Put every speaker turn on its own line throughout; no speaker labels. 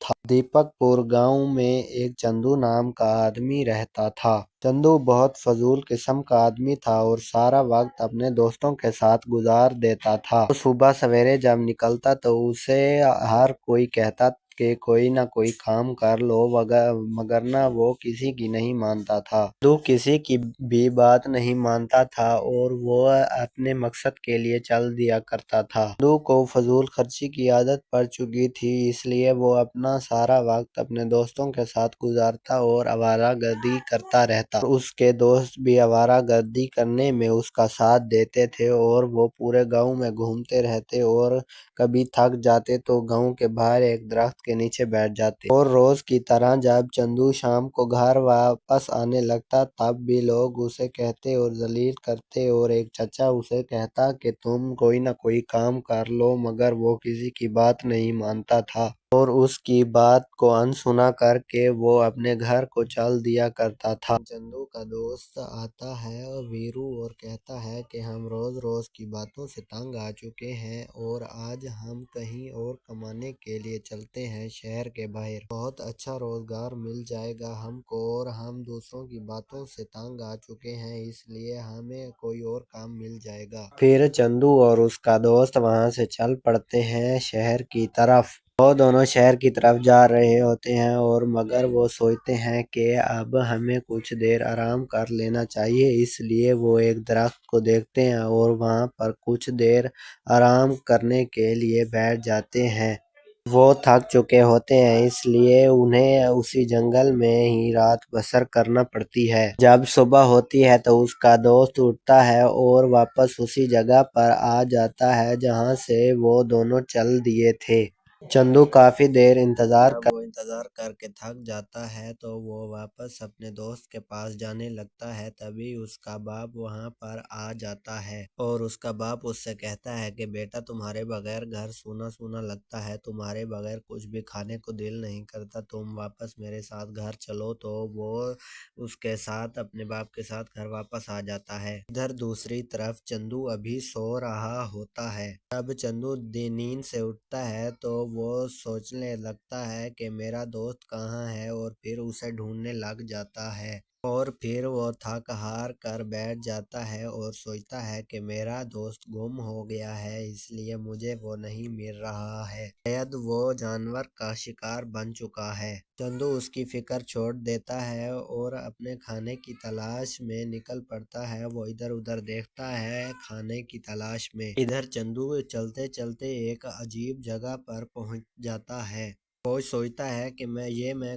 تھا۔ دیپکپور گاؤں میں ایک چندو نام کا آدمی رہتا تھا۔ چندو بہت فضول قسم کا آدمی تھا اور سارا وقت اپنے دوستوں کے ساتھ گزار دیتا تھا۔ وہ صبح سویرے جب نکلتا تو اسے ہر کوئی کہتا کہ کوئی نہ کوئی کام کر لو، مگر نہ وہ کسی کی نہیں مانتا تھا۔ چندو کسی کی بھی بات نہیں مانتا تھا اور وہ اپنے مقصد کے لیے چل دیا کرتا تھا۔ چندو کو فضول خرچی کی عادت پڑ چکی تھی، اس لیے وہ اپنا سارا وقت اپنے دوستوں کے ساتھ گزارتا اور آوارہ گردی کرتا رہتا۔ اور اس کے دوست بھی آوارہ گردی کرنے میں اس کا ساتھ دیتے تھے اور وہ پورے گاؤں میں گھومتے رہتے اور کبھی تھک جاتے تو گاؤں کے باہر ایک درخت کے نیچے بیٹھ جاتے۔ اور روز کی طرح جب چندو شام کو گھر واپس آنے لگتا تب بھی لوگ اسے کہتے اور ذلیل کرتے اور ایک چچا اسے کہتا کہ تم کوئی نہ کوئی کام کر لو، مگر وہ کسی کی بات نہیں مانتا تھا۔ اور اس کی بات کو انسنا کر کے وہ اپنے گھر کو چل دیا کرتا تھا۔ چندو کا دوست آتا ہے ویرو اور کہتا ہے کہ ہم روز روز کی باتوں سے تنگ آ چکے ہیں اور آج ہم کہیں اور کمانے کے لیے چلتے ہیں شہر کے باہر۔ بہت اچھا روزگار مل جائے گا ہم کو اور ہم دوسروں کی باتوں سے تنگ آ چکے ہیں، اس لیے ہمیں کوئی اور کام مل جائے گا۔ پھر چندو اور اس کا دوست وہاں سے چل پڑتے ہیں شہر کی طرف۔ وہ دونوں شہر کی طرف جا رہے ہوتے ہیں اور مگر وہ سوچتے ہیں کہ اب ہمیں کچھ دیر آرام کر لینا چاہیے، اس لیے وہ ایک درخت کو دیکھتے ہیں اور وہاں پر کچھ دیر آرام کرنے کے لیے بیٹھ جاتے ہیں۔ وہ تھک چکے ہوتے ہیں اس لیے انہیں اسی جنگل میں ہی رات بسر کرنا پڑتی ہے۔ جب صبح ہوتی ہے تو اس کا دوست اٹھتا ہے اور واپس اسی جگہ پر آ جاتا ہے جہاں سے وہ دونوں چل دیے تھے۔ چندو کافی دیر انتظار کر کے تھک جاتا ہے تو وہ واپس اپنے دوست کے پاس جانے لگتا ہے، تبھی اس کا باپ وہاں پر آ جاتا ہے اور اس کا باپ اس سے کہتا ہے کہ بیٹا تمہارے بغیر گھر سونا سونا لگتا ہے، تمہارے بغیر کچھ بھی کھانے کو دل نہیں کرتا، تم واپس میرے ساتھ گھر چلو۔ تو وہ اس کے ساتھ اپنے باپ کے ساتھ گھر واپس آ جاتا ہے۔ ادھر دوسری طرف چندو ابھی سو رہا ہوتا ہے۔ جب چندو نیند سے اٹھتا ہے تو وہ سوچنے لگتا ہے کہ میرا دوست کہاں ہے اور پھر اسے ڈھونڈنے لگ جاتا ہے۔ اور پھر وہ تھک ہار کر بیٹھ جاتا ہے اور سوچتا ہے کہ میرا دوست گم ہو گیا ہے، اس لیے مجھے وہ نہیں مل رہا ہے، شاید وہ جانور کا شکار بن چکا ہے۔ چندو اس کی فکر چھوڑ دیتا ہے اور اپنے کھانے کی تلاش میں نکل پڑتا ہے۔ وہ ادھر ادھر دیکھتا ہے کھانے کی تلاش میں۔ ادھر چندو چلتے چلتے ایک عجیب جگہ پر پہنچ جاتا ہے۔ وہ سوچتا ہے کہ میں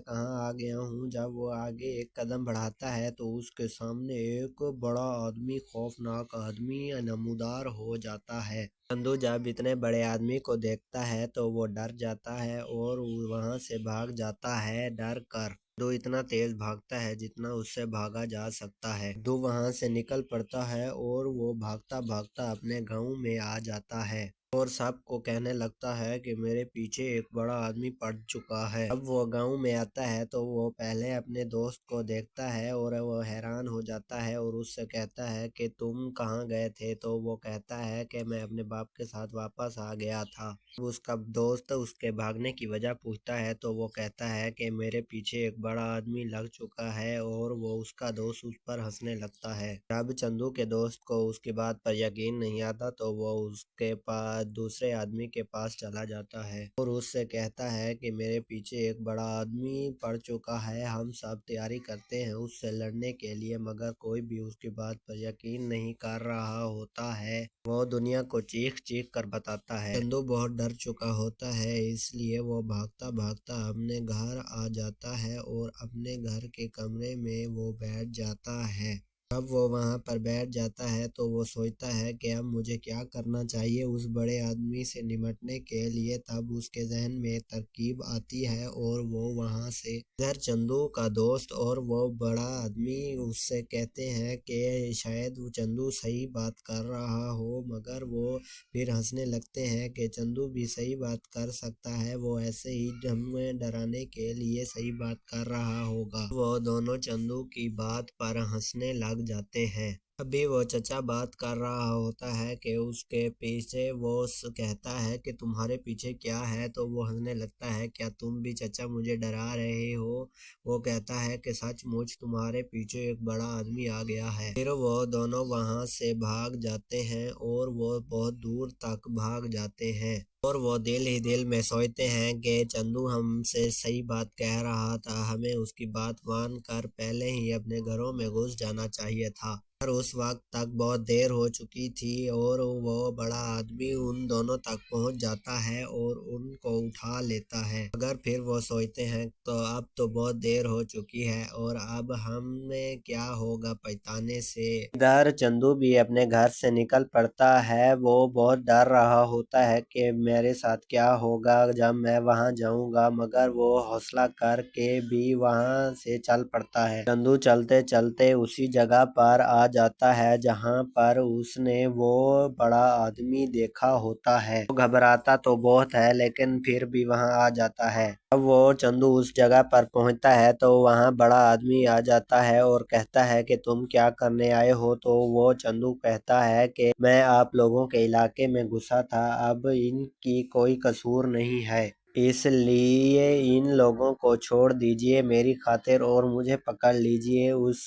کہاں آ گیا ہوں۔ جب وہ آگے ایک قدم بڑھاتا ہے تو اس کے سامنے ایک بڑا آدمی، خوفناک آدمی نمودار ہو جاتا ہے۔ چندو جب اتنے بڑے آدمی کو دیکھتا ہے تو وہ ڈر جاتا ہے اور وہاں سے بھاگ جاتا ہے ڈر کر۔ چندو اتنا تیز بھاگتا ہے جتنا اس سے بھاگا جا سکتا ہے۔ چندو وہاں سے نکل پڑتا ہے اور وہ بھاگتا بھاگتا اپنے گاؤں میں آ جاتا ہے اور سب کو کہنے لگتا ہے کہ میرے پیچھے ایک بڑا آدمی پڑ چکا ہے۔ اب وہ گاؤں میں آتا ہے تو وہ پہلے اپنے دوست کو دیکھتا ہے اور وہ حیران ہو جاتا ہے اور اس سے کہتا ہے کہ تم کہاں گئے تھے؟ تو وہ کہتا ہے کہ میں اپنے باپ کے ساتھ واپس آ گیا تھا۔ اس کا دوست اس کے بھاگنے کی وجہ پوچھتا ہے تو وہ کہتا ہے کہ میرے پیچھے ایک بڑا آدمی لگ چکا ہے اور وہ اس کا دوست اس پر ہنسنے لگتا ہے۔ جب چندو کے دوست کو اس کی بات پر یقین نہیں آتا تو وہ اس کے پاس دوسرے آدمی کے پاس چلا جاتا ہے اور اس سے کہتا ہے کہ میرے پیچھے ایک بڑا آدمی پڑ چکا ہے، ہم سب تیاری کرتے ہیں اس سے لڑنے کے لیے، مگر کوئی بھی اس کی بات پر یقین نہیں کر رہا ہوتا ہے۔ وہ دنیا کو چیخ چیخ کر بتاتا ہے۔ چندو بہت ڈر چکا ہوتا ہے اس لیے وہ بھاگتا بھاگتا اپنے گھر آ جاتا ہے اور اپنے گھر کے کمرے میں وہ بیٹھ جاتا ہے۔ جب وہ وہاں پر بیٹھ جاتا ہے تو وہ سوچتا ہے کہ اب مجھے کیا کرنا چاہیے اس بڑے آدمی سے نمٹنے کے لیے۔ تب اس کے ذہن میں ایک ترکیب آتی ہے اور وہ وہاں سے ادھر چندو کا دوست اور وہ بڑا آدمی اس سے کہتے ہیں کہ شاید وہ چندو صحیح بات کر رہا ہو، مگر وہ پھر ہنسنے لگتے ہیں کہ چندو بھی صحیح بات کر سکتا ہے، وہ ایسے ہی ہمیں ڈرانے کے لیے صحیح بات کر رہا ہوگا۔ وہ دونوں چندو کی بات پر ہنسنے لگ جاتے ہیں۔ ابھی وہ چچا بات کر رہا ہوتا ہے کہ اس کے پیچھے وہ کہتا ہے کہ تمہارے پیچھے کیا ہے، تو وہ ہنسنے لگتا ہے، کیا تم بھی چچا مجھے ڈرا رہے ہو؟ وہ کہتا ہے کہ سچ مچ تمہارے پیچھے ایک بڑا آدمی آ گیا ہے۔ پھر وہ دونوں وہاں سے بھاگ جاتے ہیں اور وہ بہت دور تک بھاگ جاتے ہیں، اور وہ دل ہی دل میں سوچتے ہیں کہ چندو ہم سے صحیح بات کہہ رہا تھا، ہمیں اس کی بات مان کر پہلے ہی اپنے گھروں میں گھس جانا چاہیے تھا۔ پر اس وقت تک بہت دیر ہو چکی تھی اور وہ بڑا آدمی ان دونوں تک پہنچ جاتا ہے اور ان کو اٹھا لیتا ہے، مگر پھر وہ سوچتے ہیں تو اب تو بہت دیر ہو چکی ہے اور اب ہمیں کیا ہوگا پچھتانے سے۔ ادھر چندو بھی اپنے گھر سے نکل پڑتا ہے، وہ بہت ڈر رہا ہوتا ہے کہ میرے ساتھ کیا ہوگا جب میں وہاں جاؤں گا، مگر وہ حوصلہ کر کے بھی وہاں سے چل پڑتا ہے۔ چندو چلتے چلتے اسی جگہ پر آ جاتا ہے جہاں پر اس نے وہ بڑا آدمی دیکھا ہوتا ہے۔ وہ گھبراتا تو بہت ہے لیکن پھر بھی وہاں آ جاتا ہے۔ جب وہ چندو اس جگہ پر پہنچتا ہے تو وہاں بڑا آدمی آ جاتا ہے اور کہتا ہے کہ تم کیا کرنے آئے ہو؟ تو وہ چندو کہتا ہے کہ میں آپ لوگوں کے علاقے میں گھسا تھا، اب ان کی کوئی قصور نہیں ہے، اس لیے ان لوگوں کو چھوڑ دیجیے میری خاطر اور مجھے پکڑ لیجیے۔ اس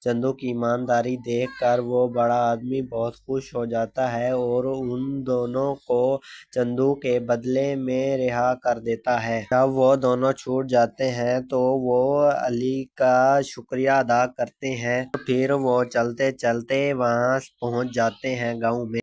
چندو کی ایمانداری دیکھ کر وہ بڑا آدمی بہت خوش ہو جاتا ہے اور ان دونوں کو چندو کے بدلے میں رہا کر دیتا ہے۔ جب وہ دونوں چھوٹ جاتے ہیں تو وہ علی کا شکریہ ادا کرتے ہیں، پھر وہ چلتے چلتے وہاں پہنچ جاتے ہیں گاؤں میں۔